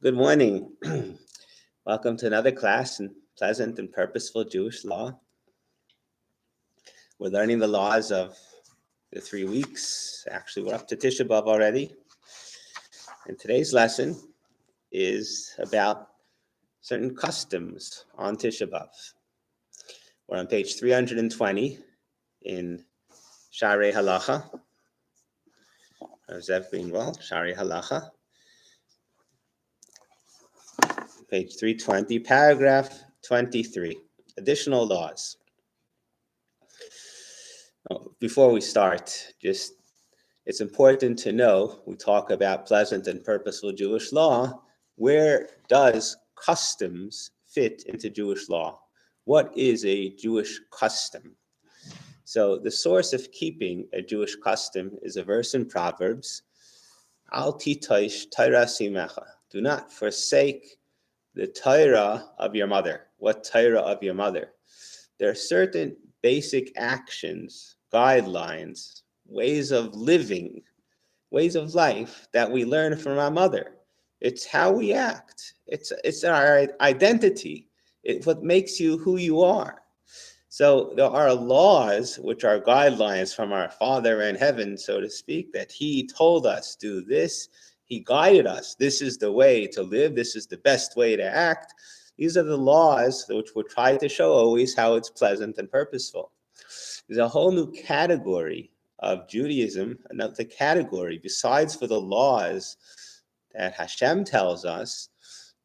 Good morning. Welcome to another class in pleasant and purposeful Jewish law. We're learning the laws of the 3 weeks. Actually, we're up to Tish'ah B'Av already. And today's lesson is about certain customs on Tish'ah B'Av. We're on page 320 in Sharei Halacha. Zev Greenwald, Sharei Halacha. Page 320, paragraph 23, additional laws. Before we start, it's important to know, we talk about pleasant and purposeful Jewish law. Where does customs fit into Jewish law? What is a Jewish custom? So the source of keeping a Jewish custom is a verse in Proverbs, Al titosh Torah simecha. Do not forsake the Torah of your mother. What Torah of your mother? There are certain basic actions, guidelines, ways of living, ways of life that we learn from our mother. It's how we act. It's our identity. It's what makes you who you are. So there are laws, which are guidelines from our Father in heaven, so to speak, that He told us, do this. He guided us. This is the way to live. This is the best way to act. These are the laws which we're trying to show always how it's pleasant and purposeful. There's a whole new category of Judaism, another category, besides for the laws that Hashem tells us,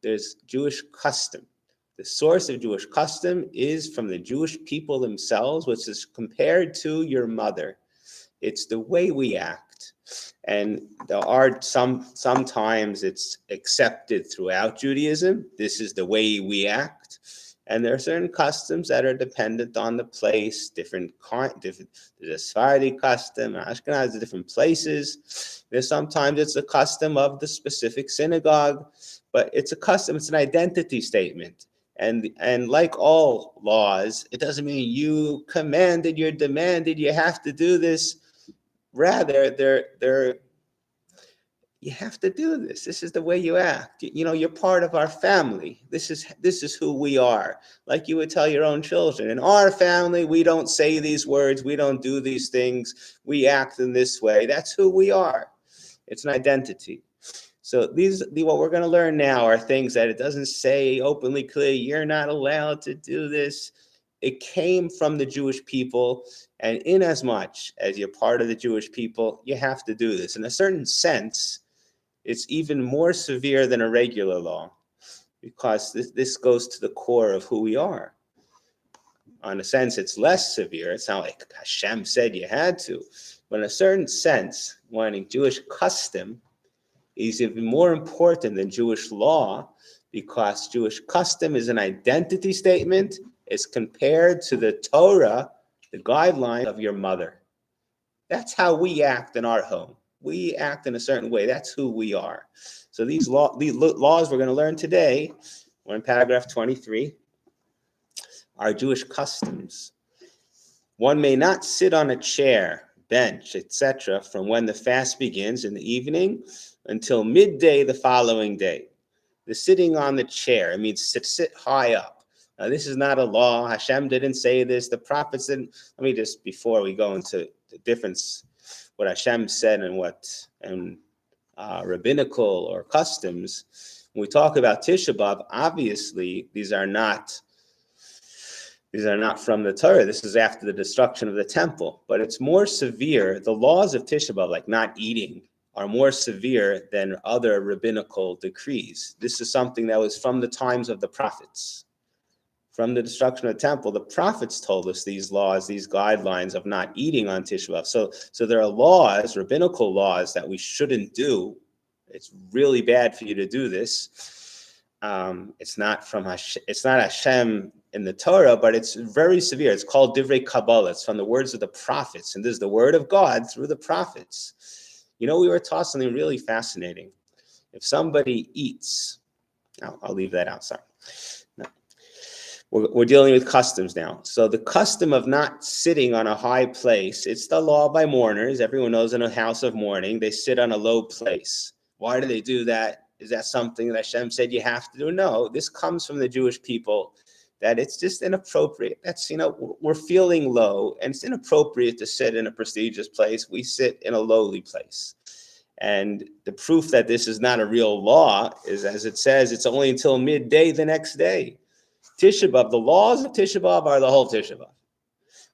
there's Jewish custom. The source of Jewish custom is from the Jewish people themselves, which is compared to your mother. It's the way we act. And there are sometimes it's accepted throughout Judaism. This is the way we act. And there are certain customs that are dependent on the place, different. There's a Sephardi custom, Ashkenaz, different places. Sometimes it's a custom of the specific synagogue, but it's a custom, it's an identity statement. And like all laws, it doesn't mean you commanded, you're demanded, you have to do this. Rather, you have to do this. This is the way you act. You're part of our family. This is who we are. Like you would tell your own children. In our family, we don't say these words. We don't do these things. We act in this way. That's who we are. It's an identity. So what we're going to learn now are things that it doesn't say openly, clear. You're not allowed to do this. It came from the Jewish people, and in as much as you're part of the Jewish people, you have to do this. In a certain sense, it's even more severe than a regular law, because this goes to the core of who we are. On a sense, it's less severe. It's not like Hashem said you had to. But in a certain sense, wanting Jewish custom is even more important than Jewish law, because Jewish custom is an identity statement. It's compared to the Torah, the guideline of your mother. That's how we act in our home. We act in a certain way. That's who we are. So these laws we're going to learn today, we're in paragraph 23, are Jewish customs. One may not sit on a chair, bench, etc., from when the fast begins in the evening until midday the following day. The sitting on the chair, it means to sit high up. Now, this is not a law. Hashem didn't say this. The prophets didn't. Let me just, before we go into the difference, what Hashem said and rabbinical or customs, when we talk about Tish'ah B'Av, obviously these are not from the Torah. This is after the destruction of the temple. But it's more severe. The laws of Tish'ah B'Av, like not eating, are more severe than other rabbinical decrees. This is something that was from the times of the prophets. From the destruction of the temple, the prophets told us these laws, these guidelines of not eating on Tish'ah B'Av. So there are laws, rabbinical laws, that we shouldn't do. It's really bad for you to do this. It's not Hashem in the Torah, but it's very severe. It's called Divrei Kabbalah. It's from the words of the prophets, and this is the word of God through the prophets. We were taught something really fascinating. If somebody eats, I'll leave that out. Sorry. No. We're dealing with customs now. So the custom of not sitting on a high place, it's the law by mourners. Everyone knows in a house of mourning, they sit on a low place. Why do they do that? Is that something that Hashem said you have to do? No, this comes from the Jewish people, that it's just inappropriate. That's, we're feeling low, and it's inappropriate to sit in a prestigious place. We sit in a lowly place. And the proof that this is not a real law is, as it says, it's only until midday the next day. Tish'ah B'Av, the laws of Tish'ah B'Av are the whole Tish'ah B'Av.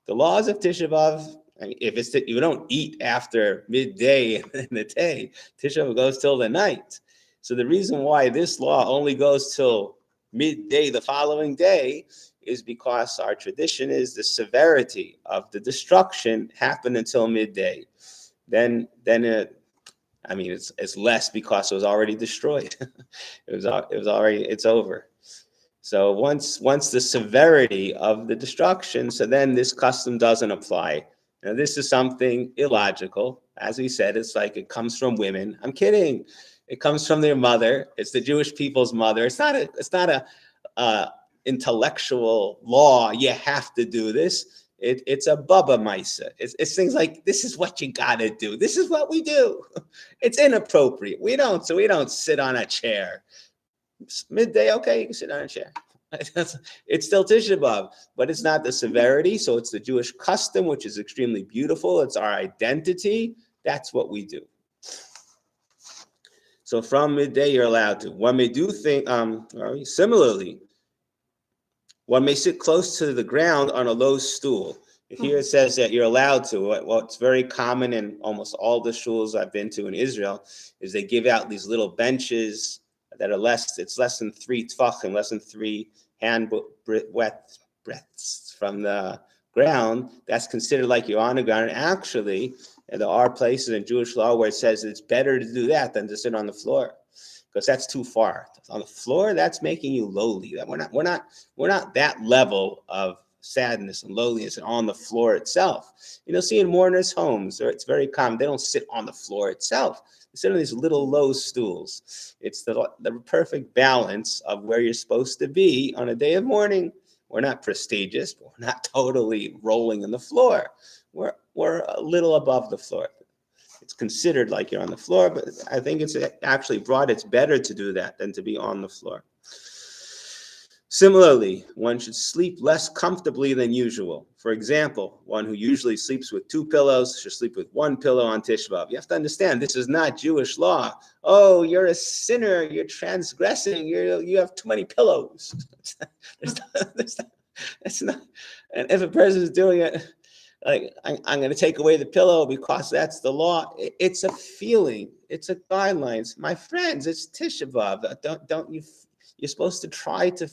The laws of Tish'ah B'Av, if it's you don't eat after midday in the day, Tish'ah B'Av goes till the night. So the reason why this law only goes till midday the following day is because our tradition is the severity of the destruction happened until midday. Then it's less because it was already destroyed. It's over. So once the severity of the destruction, so then this custom doesn't apply. Now this is something illogical. As we said, it's like it comes from women. I'm kidding. It comes from their mother. It's the Jewish people's mother. It's not a intellectual law. You have to do this. It's a baba maisa. It's things like, this is what you gotta do. This is what we do. It's inappropriate. We don't sit on a chair. It's midday, okay, you can sit on a chair. It's still Tish'ah B'Av, but it's not the severity. So it's the Jewish custom, which is extremely beautiful. It's our identity. That's what we do. So from midday, you're allowed to. One may do things, similarly, one may sit close to the ground on a low stool. Here it says that you're allowed to. What's very common in almost all the shuls I've been to in Israel is they give out these little benches that are less than 3 tefachim, less than 3 hand breadths from the ground. That's considered like you're on the ground. And actually, there are places in Jewish law where it says it's better to do that than to sit on the floor, because that's too far. On the floor, that's making you lowly. We're not that level of sadness and lowliness on the floor itself. See in mourners' homes, it's very common. They don't sit on the floor itself. They sit on these little low stools. It's the perfect balance of where you're supposed to be on a day of mourning. We're not prestigious, but we're not totally rolling on the floor. We're a little above the floor. It's considered like you're on the floor, but I think it's actually it's better to do that than to be on the floor. Similarly, one should sleep less comfortably than usual. For example, one who usually sleeps with 2 pillows should sleep with 1 pillow on Tish'ah B'Av. You have to understand, this is not Jewish law. Oh, you're a sinner, you're transgressing, you have too many pillows. That's not. And if a person is doing it, like, I'm going to take away the pillow because that's the law. It's a feeling. It's a guidelines. My friends, it's Tish'ah B'Av. Don't you? You're supposed to try to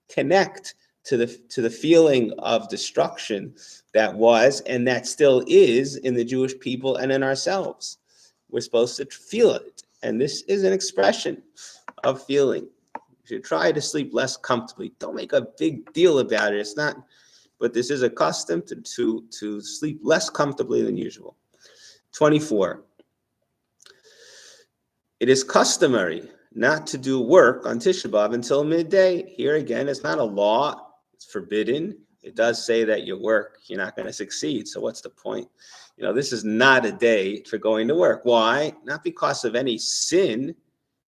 connect to the feeling of destruction that was and that still is in the Jewish people and in ourselves. We're supposed to feel it, and this is an expression of feeling. You should try to sleep less comfortably. Don't make a big deal about it. It's not. But this is a custom to sleep less comfortably than usual. 24. It is customary not to do work on Tish'ah B'Av until midday. Here again, it's not a law. It's forbidden. It does say that your work, you're not going to succeed. So what's the point? This is not a day for going to work. Why? Not because of any sin.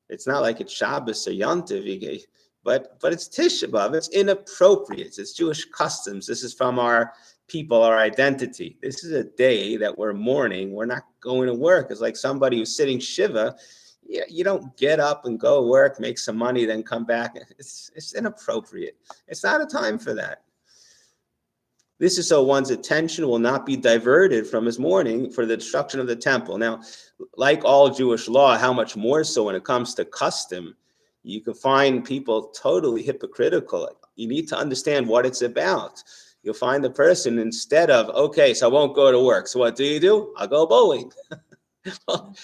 It's not like it's Shabbos or Yom Tov. But it's Tish'ah B'Av. It's inappropriate. It's Jewish customs. This is from our people, our identity. This is a day that we're mourning. We're not going to work. It's like somebody who's sitting Shiva. You don't get up and go work, make some money, then come back. It's inappropriate. It's not a time for that. This is so one's attention will not be diverted from his mourning for the destruction of the temple. Now, like all Jewish law, how much more so when it comes to custom, you can find people totally hypocritical. You need to understand what it's about. You'll find the person, instead of, okay, so I won't go to work. So what do? I'll go bowling. Well,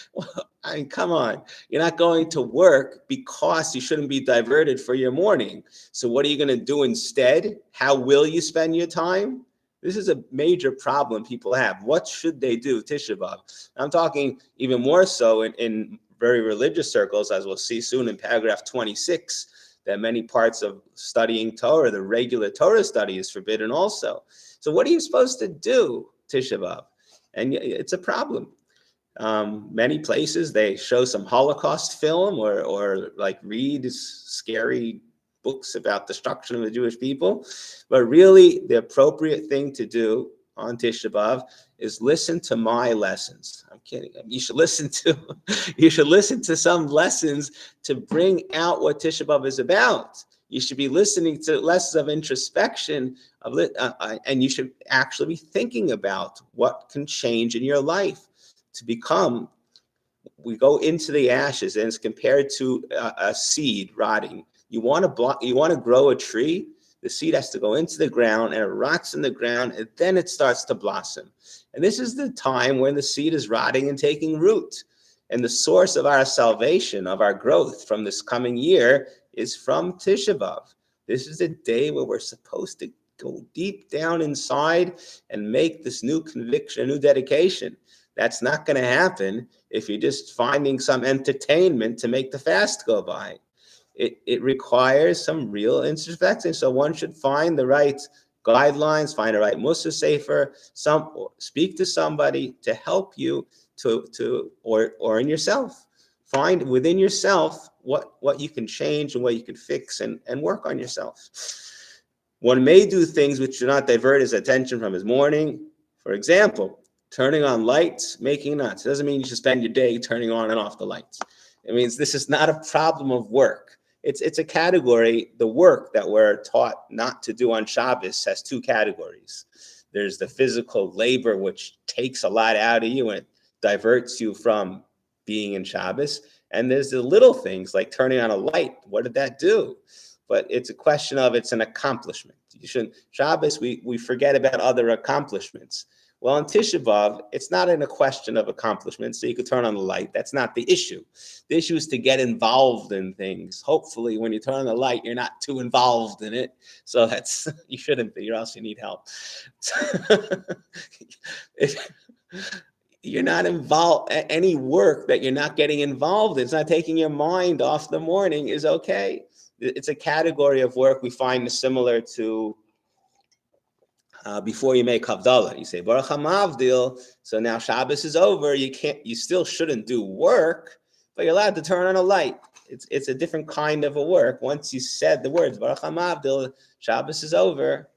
I mean, come on. You're not going to work because you shouldn't be diverted for your mourning. So what are you going to do instead? How will you spend your time? This is a major problem people have. What should they do, Tish'ah B'Av? I'm talking even more so in very religious circles, as we'll see soon in paragraph 26, that many parts of studying Torah, the regular Torah study, is forbidden also. So what are you supposed to do, Tish'ah B'Av? And it's a problem. Many places they show some Holocaust film or like read scary books about destruction of the Jewish people. But really, the appropriate thing to do on Tisha B'Av is listen to my lessons. I'm kidding. You should listen to some lessons to bring out what Tisha B'Av is about. You should be listening to lessons of introspection, and you should actually be thinking about what can change in your life to become. We go into the ashes, and it's compared to a seed rotting. You want to grow a tree. The seed has to go into the ground, and it rots in the ground, and then it starts to blossom. And this is the time when the seed is rotting and taking root. And the source of our salvation, of our growth from this coming year, is from Tisha B'Av. This is the day where we're supposed to go deep down inside and make this new conviction, a new dedication. That's not going to happen if you're just finding some entertainment to make the fast go by. It requires some real introspection. So one should find the right guidelines, find the right Mussar Sefer, speak to somebody to help you or in yourself. Find within yourself what you can change and what you can fix and work on yourself. One may do things which do not divert his attention from his mourning. For example, turning on lights, making nuts. It doesn't mean you should spend your day turning on and off the lights. It means this is not a problem of work. It's a category. The work that we're taught not to do on Shabbos has two categories. There's the physical labor, which takes a lot out of you and diverts you from being in Shabbos. And there's the little things like turning on a light. What did that do? But it's a question of, it's an accomplishment. Shabbos, we forget about other accomplishments. Well, on Tisha B'Av, it's not in a question of accomplishment, so you could turn on the light. That's not the issue. The issue is to get involved in things. Hopefully, when you turn on the light, you're not too involved in it. So you shouldn't be, or else you need help. You're not involved. Any work that you're not getting involved in, it's not taking your mind off the morning, is okay. It's a category of work we find similar to before you make Havdalah. You say Baruch HaMavdil. So now Shabbos is over. You still shouldn't do work, but you're allowed to turn on a light. It's a different kind of a work. Once you said the words Baruch HaMavdil, Shabbos is over.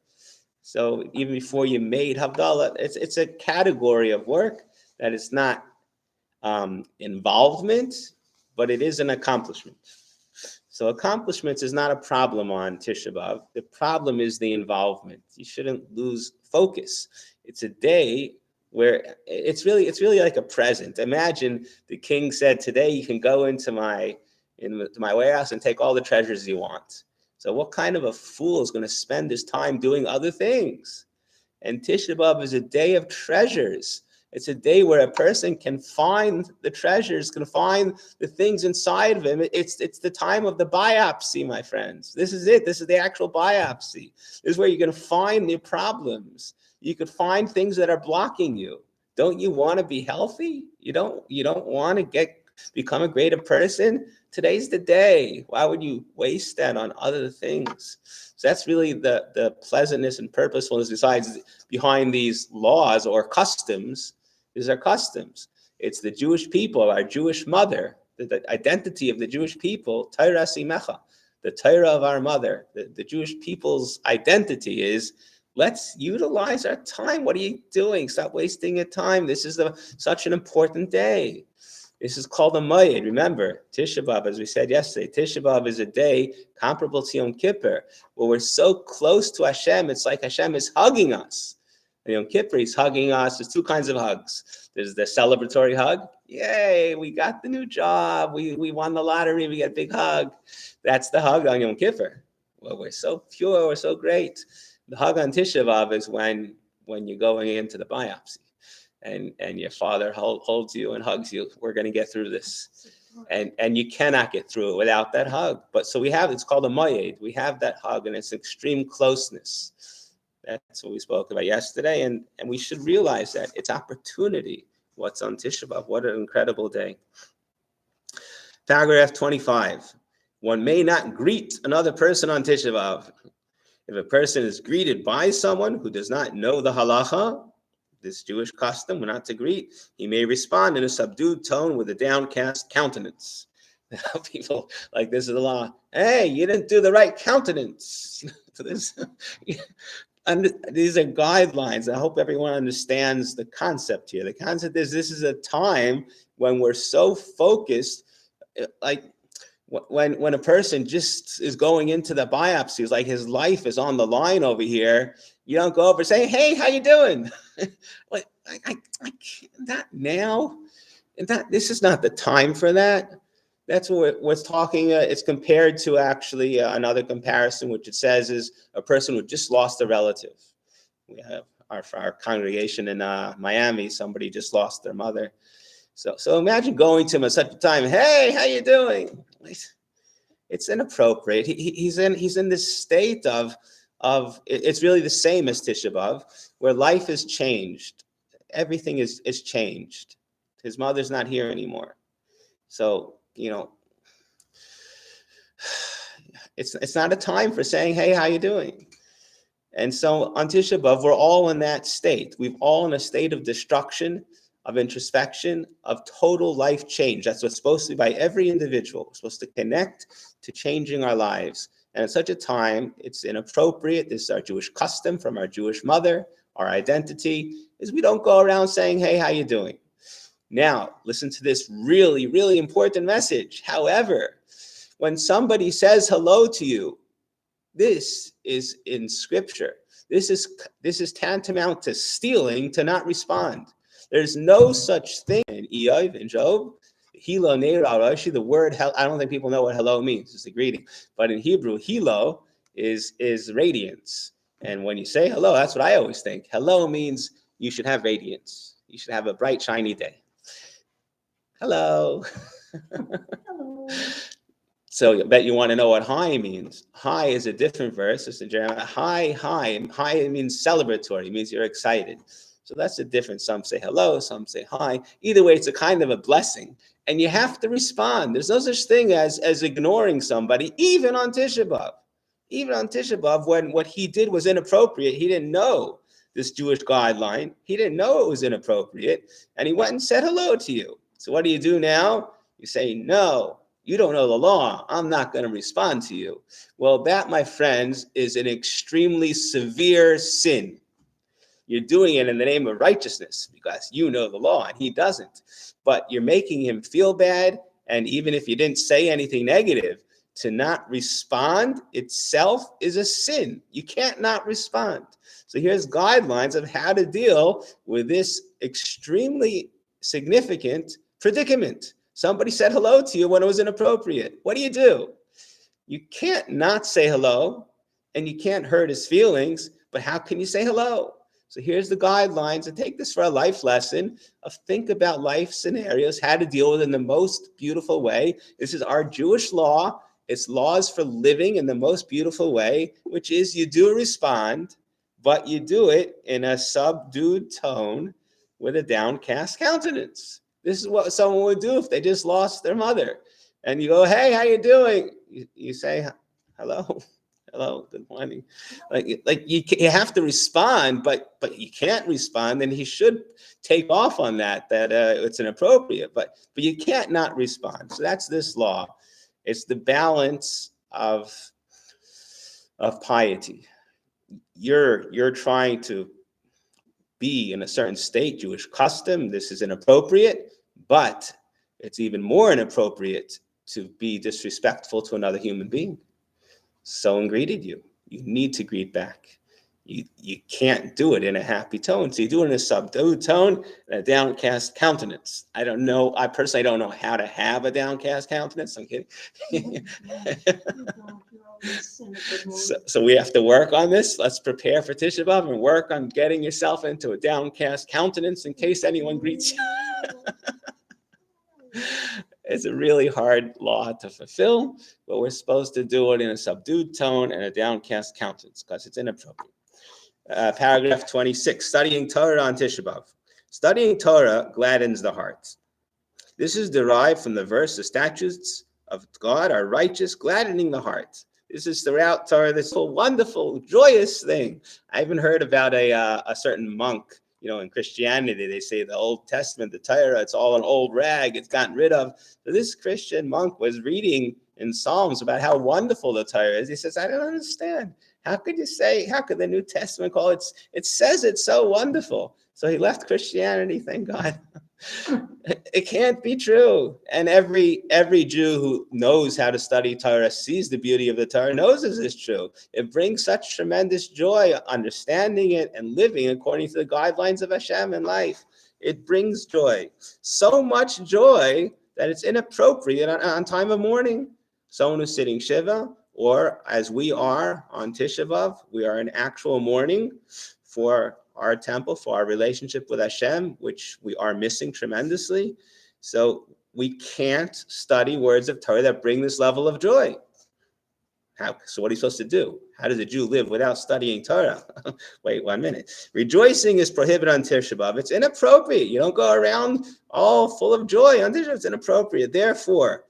So even before you made Havdalah, it's a category of work that is not involvement, but it is an accomplishment. So accomplishments is not a problem on Tisha B'Av. The problem is the involvement. You shouldn't lose focus. It's a day where it's really like a present. Imagine the king said, today you can go into my warehouse and take all the treasures you want. So what kind of a fool is going to spend his time doing other things? And Tisha B'Av is a day of treasures. It's a day where a person can find the treasures, can find the things inside of him. It's the time of the biopsy, my friends. This is it. This is the actual biopsy. This is where you're going to find your problems. You could find things that are blocking you. Don't you want to be healthy? You don't want to become a greater person? Today's the day. Why would you waste that on other things? So that's really the pleasantness and purposefulness behind these laws or customs. These are customs. It's the Jewish people, our Jewish mother, the identity of the Jewish people, Torah Simecha, the Torah of our mother. The Jewish people's identity is, let's utilize our time. What are you doing? Stop wasting your time. This is such an important day. This is called a Moed. Remember, Tisha B'Av, as we said yesterday, Tisha B'Av is a day comparable to Yom Kippur, where we're so close to Hashem, it's like Hashem is hugging us. And Yom Kippur, he's hugging us. There's two kinds of hugs. There's the celebratory hug. Yay, we got the new job. We won the lottery. We get a big hug. That's the hug on Yom Kippur. Well, we're so pure. We're so great. The hug on Tisha B'Av is when you're going into the biopsy. And your father holds you and hugs you. We're going to get through this. And you cannot get through it without that hug. But so it's called a moed. We have that hug, and it's extreme closeness. That's what we spoke about yesterday. And we should realize that it's opportunity. What's on Tisha B'Av? What an incredible day. Paragraph 25. One may not greet another person on Tisha B'Av. If a person is greeted by someone who does not know the halacha, this Jewish custom, we're not to greet, he may respond in a subdued tone with a downcast countenance. Now people like, this is the law. Hey, you didn't do the right countenance. So this, and these are guidelines. I hope everyone understands the concept here. The concept is, this is a time when we're so focused, like when a person just is going into the biopsies, like his life is on the line over here, you don't go over and say, hey, how you doing? Like, I can't, not now. This is not the time for that. That's what what's talking. It's compared to actually another comparison, which it says is a person who just lost a relative. We have our congregation in Miami. Somebody just lost their mother. So imagine going to him at such a time. Hey, how you doing? It's inappropriate. He's in this state of it's really the same as Tish'ah B'Av, where life has changed. Everything is changed. His mother's not here anymore. So, it's not a time for saying, hey, how you doing? And so on Tish'ah B'Av, we're all in that state. We're all in a state of destruction, of introspection, of total life change. That's what's supposed to be by every individual. We're supposed to connect to changing our lives. And at such a time, it's inappropriate. This is our Jewish custom from our Jewish mother. Our identity is we don't go around saying, hey, how you doing? Now, listen to this really, really important message. However, when somebody says hello to you, this is in scripture. This is tantamount to stealing, to not respond. There's no such thing in Eov, in Job. Hilo neir al rashi, the word, I don't think people know what hello means. It's a greeting. But in Hebrew, hilo is radiance. And when you say hello, that's what I always think. Hello means you should have radiance. You should have a bright, shiny day. Hello. Hello. So I bet you want to know what hi means. Hi is a different verse. It's in Jeremiah. Hi. Hi means celebratory. It means you're excited. So that's the difference. Some say hello, some say hi. Either way, it's a kind of a blessing. And you have to respond. There's no such thing as ignoring somebody, even on Tish'ah B'Av. Even on Tish'ah B'Av, when what he did was inappropriate, he didn't know this Jewish guideline. He didn't know it was inappropriate. And he went and said hello to you. So what do you do now? You say, no, you don't know the law. I'm not going to respond to you. Well, that, my friends, is an extremely severe sin. You're doing it in the name of righteousness because you know the law and he doesn't. But you're making him feel bad. And even if you didn't say anything negative, to not respond itself is a sin. You can't not respond. So here's guidelines of how to deal with this extremely significant predicament. Somebody said hello to you when it was inappropriate. What do? You can't not say hello and you can't hurt his feelings, but how can you say hello? So here's the guidelines, and take this for a life lesson of think about life scenarios, how to deal with it in the most beautiful way. This is our Jewish law. It's laws for living in the most beautiful way, which is you do respond, but you do it in a subdued tone with a downcast countenance. This is what someone would do if they just lost their mother. And you go, hey, how you doing? You say, hello. Hello, good morning. Like you have to respond, but you can't respond, and he should take off on that it's inappropriate, but you can't not respond. So that's this law. It's the balance of piety. You're trying to be in a certain state, Jewish custom. This is inappropriate, but it's even more inappropriate to be disrespectful to another human being. Someone greeted you. You need to greet back. You can't do it in a happy tone. So you do it in a subdued tone and a downcast countenance. I don't know. I personally don't know how to have a downcast countenance. I'm kidding. So we have to work on this. Let's prepare for Tish'ah B'Av and work on getting yourself into a downcast countenance in case anyone greets you. It's a really hard law to fulfill, but we're supposed to do it in a subdued tone and a downcast countenance because it's inappropriate. Paragraph 26, studying Torah on Tish'ah B'Av. Studying Torah gladdens the heart. This is derived from the verse, the statutes of God are righteous, gladdening the heart. This is throughout Torah, this whole wonderful, joyous thing. I even heard about a certain monk In Christianity, they say the Old Testament, the Torah, it's all an old rag. It's gotten rid of. So this Christian monk was reading in Psalms about how wonderful the Torah is. He says, I don't understand. How could the New Testament call it? It says it's so wonderful. So he left Christianity, thank God. It can't be true. And every Jew who knows how to study Torah, sees the beauty of the Torah, knows this is true. It brings such tremendous joy, understanding it and living according to the guidelines of Hashem in life. It brings joy. So much joy that it's inappropriate on time of mourning. Someone who's sitting Shiva, or as we are on Tish'ah B'Av, we are in actual mourning for our temple, for our relationship with Hashem, which we are missing tremendously. So we can't study words of Torah that bring this level of joy. So what are you supposed to do? How does a Jew live without studying Torah? Wait 1 minute. Rejoicing is prohibited on Tish'ah B'Av. It's inappropriate. You don't go around all full of joy on Tish'ah B'Av. It's inappropriate. Therefore,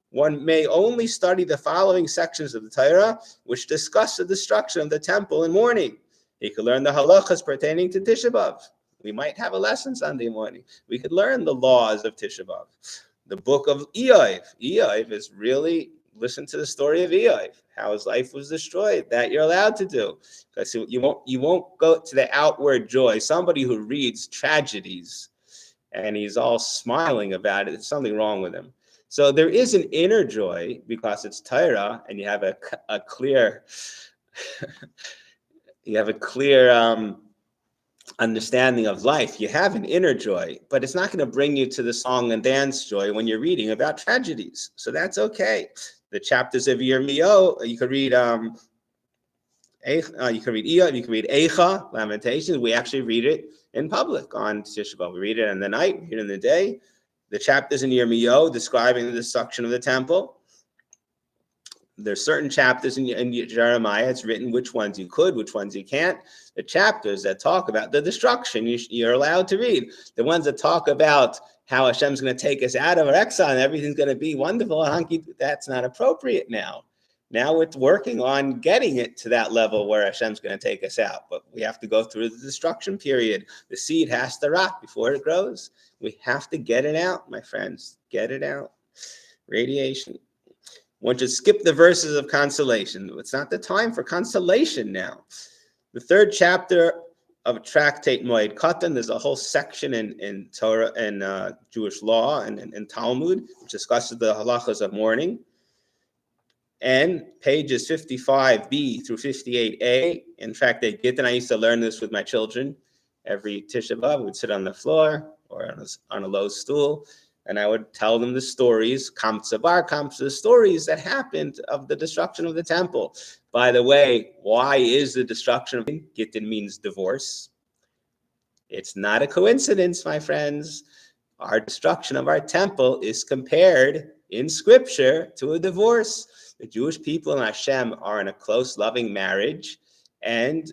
one may only study the following sections of the Torah, which discuss the destruction of the temple in mourning. He could learn the halachas pertaining to Tish'ah B'Av. We might have a lesson Sunday morning. We could learn the laws of Tish'ah B'Av. The book of Eiv. Eiv is really, listen to the story of Eiv, how his life was destroyed. That you're allowed to do. Because you won't go to the outward joy. Somebody who reads tragedies and he's all smiling about it, there's something wrong with him. So there is an inner joy because it's Torah and you have a clear understanding of life. You have an inner joy, but it's not going to bring you to the song and dance joy when you're reading about tragedies. So that's okay. The chapters of Yirmiyahu, you could read Eiv, you could read Eicha, Lamentations. We actually read it in public on Tish'ah B'Av. We read it in the night, we read it in the day. The chapters in Yirmiyahu describing the destruction of the temple. There's certain chapters in Jeremiah, it's written which ones you could, which ones you can't. The chapters that talk about the destruction, you're allowed to read. The ones that talk about how Hashem's going to take us out of our exile and everything's going to be wonderful, that's not appropriate now. Now we're working on getting it to that level where Hashem's going to take us out. But we have to go through the destruction period. The seed has to rot before it grows. We have to get it out, my friends. Get it out. Radiation. One should skip the verses of consolation. It's not the time for consolation now. The third chapter of Tractate Moed Katan, there's a whole section in Torah and Jewish law and Talmud, which discusses the halachas of mourning. And pages 55b through 58a. In fact, I used to learn this with my children. Every Tish'ah B'Av, we would sit on the floor or on a low stool, and I would tell them the stories, the stories that happened of the destruction of the temple. By the way, why is the destruction of Gittin means divorce? It's not a coincidence, my friends. Our destruction of our temple is compared in scripture to a divorce. The Jewish people and Hashem are in a close, loving marriage, and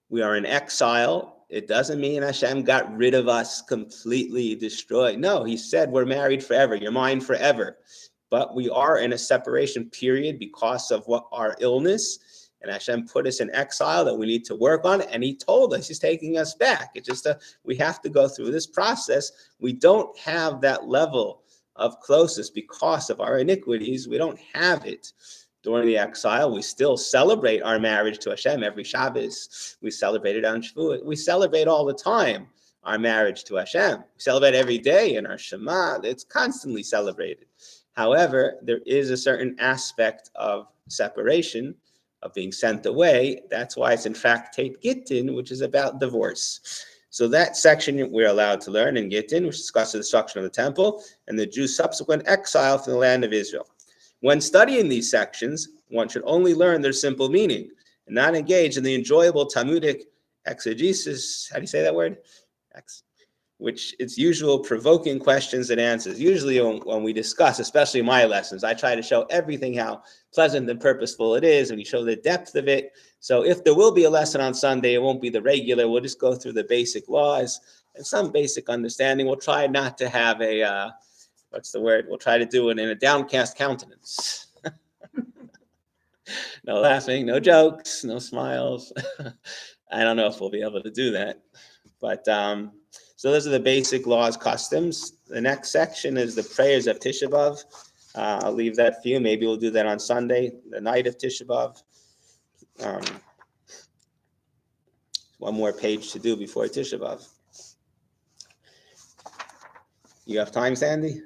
we are in exile. It doesn't mean Hashem got rid of us, completely destroyed. No, he said we're married forever. You're mine forever. But we are in a separation period because of our illness. And Hashem put us in exile that we need to work on. And he told us he's taking us back. It's just we have to go through this process. We don't have that level of closeness because of our iniquities. We don't have it. During the exile, we still celebrate our marriage to Hashem every Shabbos. We celebrate it on Shavuot. We celebrate all the time our marriage to Hashem. We celebrate every day in our Shema. It's constantly celebrated. However, there is a certain aspect of separation, of being sent away. That's why it's in Tractate Gittin, which is about divorce. So that section we're allowed to learn in Gittin, which discusses the destruction of the temple and the Jews' subsequent exile from the land of Israel. When studying these sections, one should only learn their simple meaning and not engage in the enjoyable Talmudic exegesis, how do you say that word? Which it's usual provoking questions and answers. Usually when we discuss, especially my lessons, I try to show everything how pleasant and purposeful it is, and you show the depth of it. So if there will be a lesson on Sunday, it won't be the regular. We'll just go through the basic laws and some basic understanding. We'll try not to have a we'll try to do it in a downcast countenance. No laughing, no jokes, no smiles. I don't know if we'll be able to do that. But so those are the basic laws, customs. The next section is the prayers of Tisha B'Av. I'll leave that for you. Maybe we'll do that on Sunday, the night of Tisha B'Av. One more page to do before Tisha B'Av. You have time, Sandy?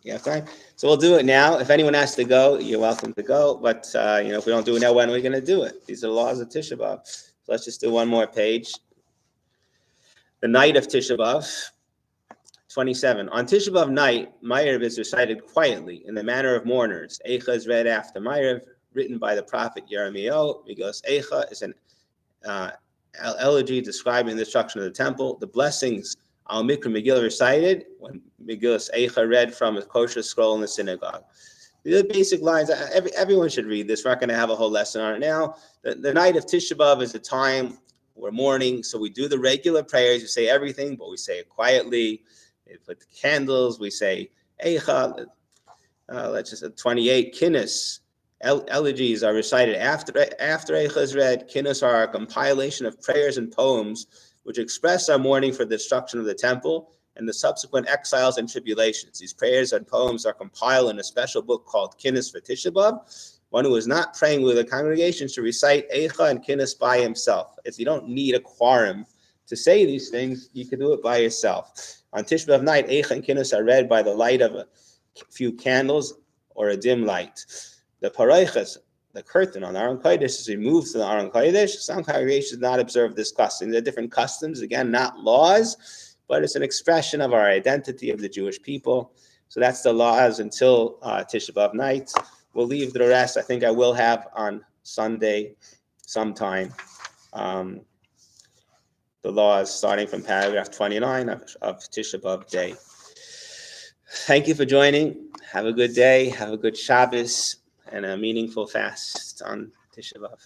You have time? So we'll do it now. If anyone has to go, you're welcome to go. But if we don't do it now, when are we going to do it? These are the laws of Tisha B'Av. So let's just do one more page. The night of Tisha B'Av, 27. On Tisha B'Av night, Ma'ariv is recited quietly in the manner of mourners. Eicha is read after Ma'ariv, written by the prophet Yirmiyahu. Because Eicha is an elegy describing the destruction of the temple. The blessings Al Mikra Megillah recited when Megillah's Eicha read from a kosher scroll in the synagogue. These are basic lines. Everyone should read this. We're not going to have a whole lesson on it now. The night of Tisha B'Av is a time we're mourning, so we do the regular prayers. We say everything, but we say it quietly. We put the candles. We say Eicha. Let's just 28 Kinnis. Elegies are recited after Eicha is read. Kinnis are a compilation of prayers and poems which express our mourning for the destruction of the temple and the subsequent exiles and tribulations. These prayers and poems are compiled in a special book called Kinnis for Tisha B'Av. One who is not praying with a congregation should recite Eicha and Kinnis by himself. If you don't need a quorum to say these things, you can do it by yourself. On Tisha B'Av night, Eicha and Kinnis are read by the light of a few candles or a dim light. The paraychas, the curtain on the Aron Kodesh, is removed from the Aron Kodesh. Some congregations do not observe this custom. There are different customs, again, not laws, but it's an expression of our identity of the Jewish people. So that's the laws until Tisha B'Av night. We'll leave the rest. I think I will have on Sunday sometime the laws starting from paragraph 29 of Tisha B'Av day. Thank you for joining. Have a good day. Have a good Shabbos and a meaningful fast on Tish'ah B'Av.